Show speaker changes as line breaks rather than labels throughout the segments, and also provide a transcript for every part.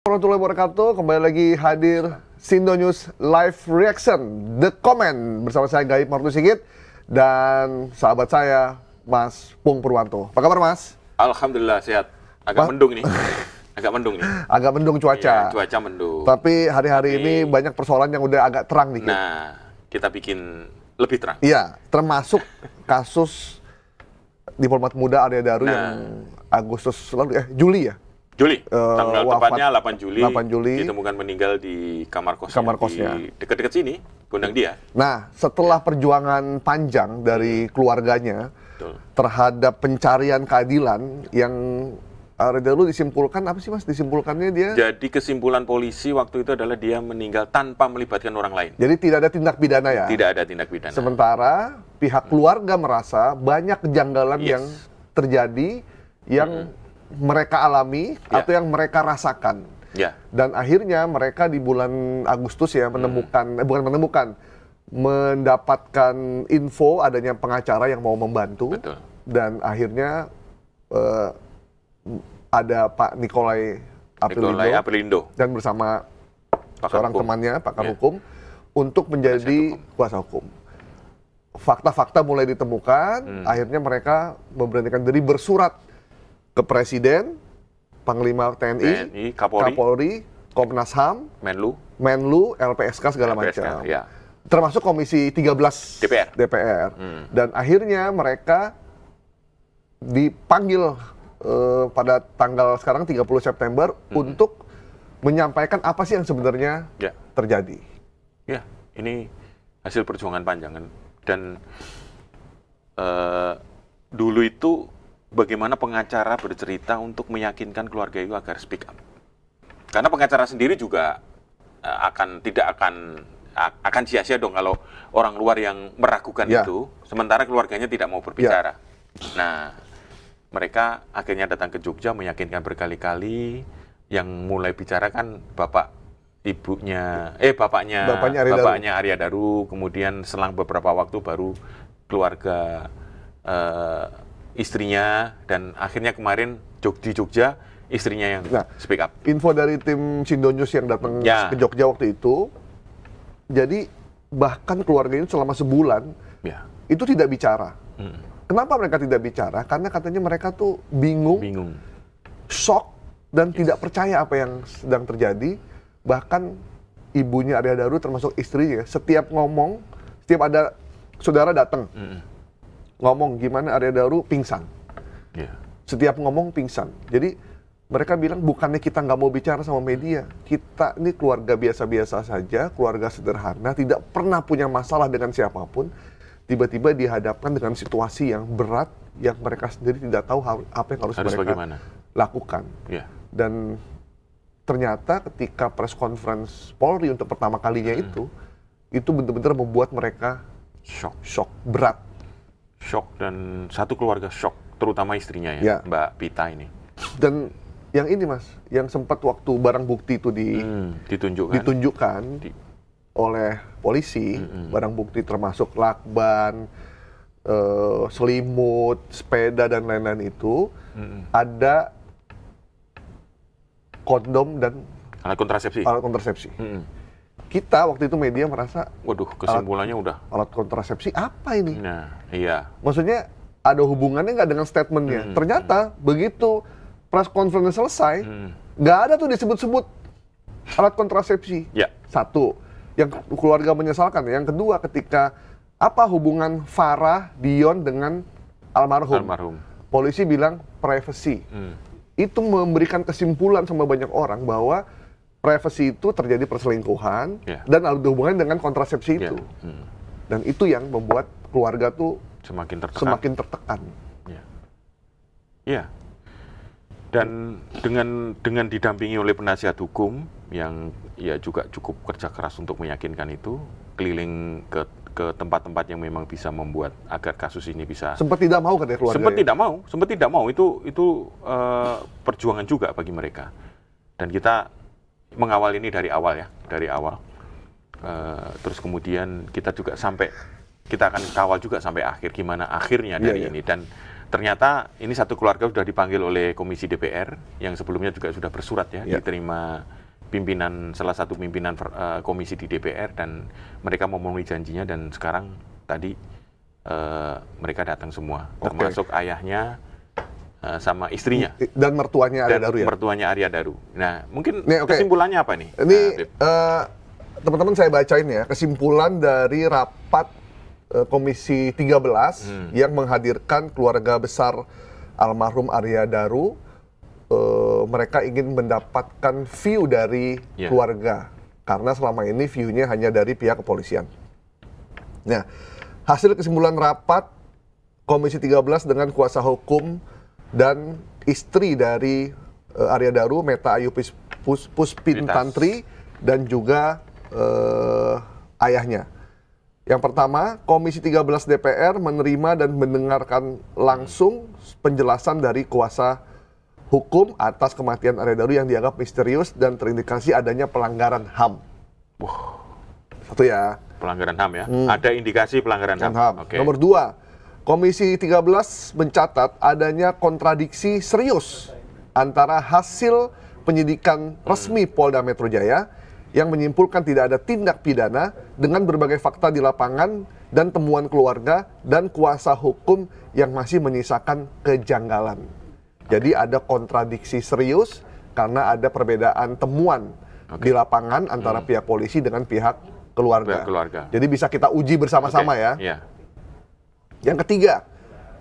Warahmatullahi wabarakatuh, kembali lagi hadir Sindo News Live Reaction The Comment bersama saya Gaib Martu Sigit dan sahabat saya Mas Pung Purwanto. Apa kabar Mas?
Alhamdulillah sehat. Agak mendung nih. Agak mendung nih.
Agak mendung cuaca.
Iya, cuaca mendung.
Tapi hari-hari ini banyak persoalan yang udah agak terang dikit.
Nah, kita bikin lebih terang.
Iya, termasuk kasus diplomat muda Arya Daru yang Agustus lalu Juli ya?
Juli, tanggal tepatnya 8 Juli,
8 Juli
ditemukan meninggal di kamar
kosnya.
di dekat-dekat sini, Gondang Dia.
Nah, setelah perjuangan panjang dari keluarganya terhadap pencarian keadilan yang Arya Daru disimpulkan, apa sih Mas? Disimpulkannya dia?
Jadi kesimpulan polisi waktu itu adalah dia meninggal tanpa melibatkan orang lain.
Jadi tidak ada tindak pidana ya?
Tidak ada tindak pidana.
Sementara pihak keluarga merasa banyak kejanggalan yang terjadi yang mereka alami atau yang mereka rasakan. Dan akhirnya mereka di bulan Agustus ya mendapatkan info adanya pengacara yang mau membantu.
Betul.
Dan akhirnya ada Pak Nikolai Aprilindo dan bersama seorang temannya pakar hukum untuk menjadi kuasa hukum. Fakta-fakta mulai ditemukan, akhirnya mereka memberanikan diri bersurat ke Presiden, Panglima TNI, Kapolri, Komnas HAM, Menlu, LPSK segala macam. Termasuk Komisi 13 DPR. Dan akhirnya mereka dipanggil pada tanggal sekarang 30 September untuk menyampaikan apa sih yang sebenarnya terjadi.
Ya, ini hasil perjuangan panjang dan dulu itu bagaimana pengacara bercerita untuk meyakinkan keluarga itu agar speak up. Karena pengacara sendiri juga tidak akan sia-sia dong kalau orang luar yang meragukan itu, sementara keluarganya tidak mau berbicara. Nah, mereka akhirnya datang ke Jogja meyakinkan berkali-kali. Yang mulai bicara kan bapaknya Arya Daru, kemudian selang beberapa waktu baru keluarga istrinya, dan akhirnya kemarin di Jogja istrinya yang speak up.
Info dari tim Sindo News yang datang ke Jogja waktu itu, jadi bahkan keluarga ini selama sebulan itu tidak bicara. Kenapa mereka tidak bicara? Karena katanya mereka tuh bingung, shock, dan tidak percaya apa yang sedang terjadi. Bahkan ibunya Arya Daru termasuk istrinya, setiap ada saudara datang, ngomong gimana Arya Daru pingsan. Setiap ngomong pingsan. Jadi mereka bilang bukannya kita nggak mau bicara sama media, kita ini keluarga biasa-biasa saja, keluarga sederhana, tidak pernah punya masalah dengan siapapun. Tiba-tiba dihadapkan dengan situasi yang berat yang mereka sendiri tidak tahu apa yang harus mereka lakukan. Dan ternyata ketika press conference Polri untuk pertama kalinya itu benar-benar membuat mereka shock berat.
Shock, dan satu keluarga shock, terutama istrinya Mbak Pita ini. Dan
yang ini Mas, yang sempat waktu barang bukti itu ditunjukkan oleh polisi, barang bukti termasuk lakban, selimut, sepeda dan lain-lain itu, ada kondom dan
alat kontrasepsi.
Kita waktu itu media merasa,
waduh, kesimpulannya
alat kontrasepsi apa ini?
Nah, iya.
Maksudnya ada hubungannya nggak dengan statementnya? Ternyata begitu press conference selesai, nggak ada tuh disebut-sebut alat kontrasepsi. Satu, yang keluarga menyesalkan. Yang kedua, ketika apa hubungan Farah Dion dengan almarhum? Polisi bilang privacy. Itu memberikan kesimpulan sama banyak orang bahwa privacy itu terjadi perselingkuhan dan ada hubungannya dengan kontrasepsi itu. Dan itu yang membuat keluarga tuh semakin tertekan.
Dan dengan didampingi oleh penasihat hukum yang juga cukup kerja keras untuk meyakinkan itu, keliling ke tempat-tempat yang memang bisa membuat agar kasus ini bisa.
Sempat tidak mau katanya keluarga.
Sempat tidak mau. Itu perjuangan juga bagi mereka. Dan kita mengawal ini dari awal. Terus kemudian kita akan kawal juga sampai akhir, gimana akhirnya dari ini. Dan ternyata ini satu keluarga sudah dipanggil oleh Komisi DPR yang sebelumnya juga sudah bersurat ya, diterima pimpinan salah satu pimpinan komisi di DPR dan mereka memenuhi janjinya dan sekarang tadi mereka datang semua, termasuk ayahnya sama istrinya
dan mertuanya Arya Daru ya.
Mertuanya Arya Daru. Nah, mungkin kesimpulannya apa nih?
Ini teman-teman saya bacain ya, kesimpulan dari rapat Komisi 13 yang menghadirkan keluarga besar almarhum Arya Daru. Mereka ingin mendapatkan view dari keluarga karena selama ini view-nya hanya dari pihak kepolisian. Nah, hasil kesimpulan rapat Komisi 13 dengan kuasa hukum dan istri dari Arya Daru, Meta Ayu Puspintantri, dan juga ayahnya. Yang pertama, Komisi 13 DPR menerima dan mendengarkan langsung penjelasan dari kuasa hukum atas kematian Arya Daru yang dianggap misterius dan terindikasi adanya pelanggaran HAM. Satu ya.
Pelanggaran HAM ya? Ada indikasi pelanggaran HAM.
Okay. Nomor 2, Komisi 13 mencatat adanya kontradiksi serius antara hasil penyidikan resmi Polda Metro Jaya yang menyimpulkan tidak ada tindak pidana dengan berbagai fakta di lapangan dan temuan keluarga dan kuasa hukum yang masih menyisakan kejanggalan. Jadi ada kontradiksi serius karena ada perbedaan temuan di lapangan antara pihak polisi dengan pihak keluarga. Jadi bisa kita uji bersama-sama ya. Yang ketiga,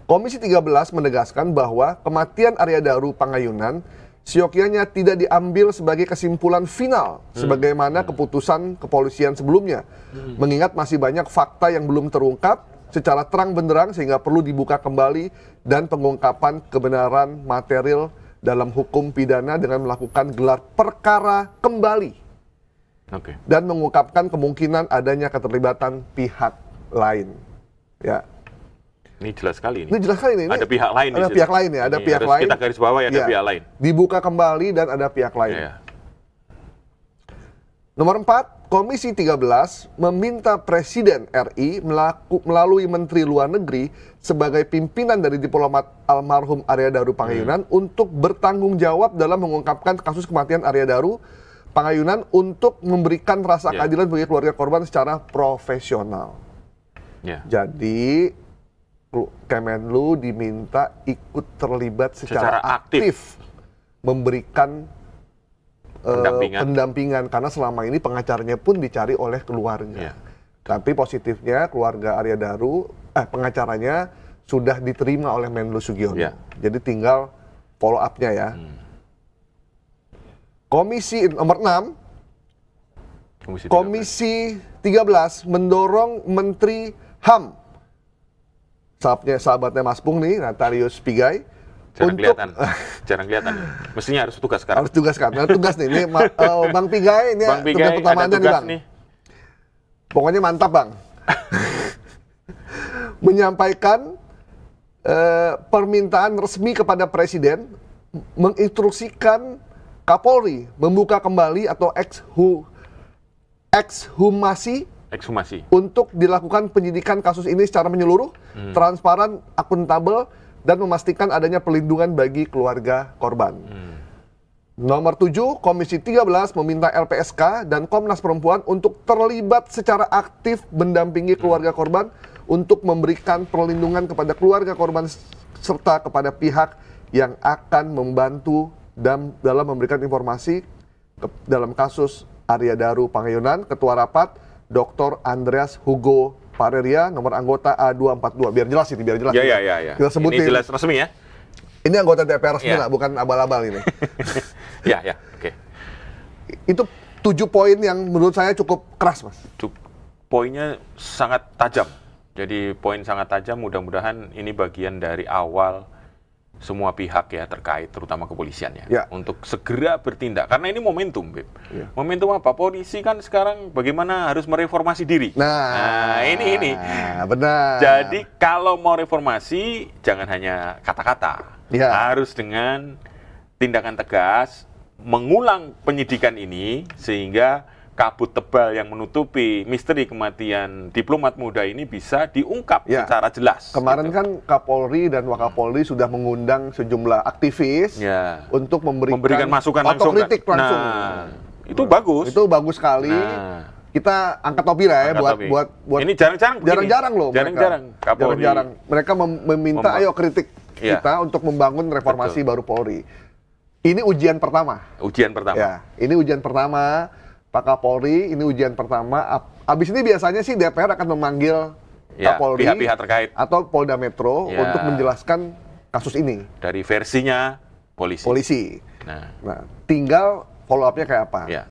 Komisi 13 menegaskan bahwa kematian Arya Daru Pangayunan seyogyanya tidak diambil sebagai kesimpulan final sebagaimana keputusan kepolisian sebelumnya. Mengingat masih banyak fakta yang belum terungkap secara terang benderang sehingga perlu dibuka kembali dan pengungkapan kebenaran material dalam hukum pidana dengan melakukan gelar perkara kembali. Dan mengungkapkan kemungkinan adanya keterlibatan pihak lain. Ya.
Ini jelas sekali ini.
Ini jelas sekali ini.
Ada pihak lain.
Ada pihak lain ya, ada pihak lain.
Kita garis bawah ya, ada pihak lain.
Dibuka kembali dan ada pihak lain. Nomor 4, Komisi 13 meminta Presiden RI melalui Menteri Luar Negeri sebagai pimpinan dari diplomat almarhum Arya Daru Pangayunan untuk bertanggung jawab dalam mengungkapkan kasus kematian Arya Daru Pangayunan untuk memberikan rasa keadilan bagi keluarga korban secara profesional. Jadi Kemenlu diminta ikut terlibat secara aktif memberikan pendampingan karena selama ini pengacaranya pun dicari oleh keluarga. Tapi positifnya keluarga Arya Daru, pengacaranya sudah diterima oleh Menlu Sugiono. Jadi tinggal follow up-nya ya. Komisi nomor 6, Komisi 13 mendorong Menteri HAM, sahabatnya Mas Pung nih, Natalius Pigai,
jarang kelihatan. Mestinya harus tugas sekarang.
Harus tugas sekarang. Tugas nih, ini Bang Pigai, ini tugas pertamanya nih Bang. Pokoknya mantap Bang. Menyampaikan permintaan resmi kepada Presiden menginstruksikan Kapolri membuka kembali atau ekshumasi untuk dilakukan penyidikan kasus ini secara menyeluruh, transparan, akuntabel, dan memastikan adanya perlindungan bagi keluarga korban. Nomor 7, Komisi 13 meminta LPSK dan Komnas Perempuan untuk terlibat secara aktif mendampingi keluarga korban untuk memberikan perlindungan kepada keluarga korban serta kepada pihak yang akan membantu dalam memberikan informasi dalam kasus Arya Daru Pangayunan. Ketua Rapat Dr. Andreas Hugo Pareria, nomor anggota A242. Biar jelas ini, biar jelas.
Ya.
Kita sebutin.
Ini jelas resmi ya?
Ini anggota DPR resmi lah, bukan abal-abal ini.
Oke.
Itu 7 poin yang menurut saya cukup keras, Mas.
Poinnya sangat tajam. Jadi poin sangat tajam, mudah-mudahan ini bagian dari awal semua pihak ya terkait, terutama kepolisian ya, untuk segera bertindak. Karena ini momentum, Beb. Momentum apa? Polisi kan sekarang bagaimana harus mereformasi diri. Nah ini.
Benar.
Jadi kalau mau reformasi, jangan hanya kata-kata. Harus dengan tindakan tegas, mengulang penyidikan ini, sehingga kabut tebal yang menutupi misteri kematian diplomat muda ini bisa diungkap secara jelas.
Kemarin kan Kapolri dan Wakapolri sudah mengundang sejumlah aktivis untuk memberikan
masukan langsung,
otokritik langsung.
Nah, itu bagus.
Itu bagus sekali. Kita angkat topi lah ya buat
ini jarang-jarang
loh. Jarang-jarang mereka meminta ayo kritik kita untuk membangun reformasi baru Polri. Ini ujian pertama. Ya, ini ujian pertama Pak Kapolri, ini ujian pertama. Habis ini biasanya sih DPR akan memanggil Kapolri
pihak-pihak terkait
atau Polda Metro untuk menjelaskan kasus ini
dari versinya polisi.
Nah, tinggal follow up-nya kayak apa.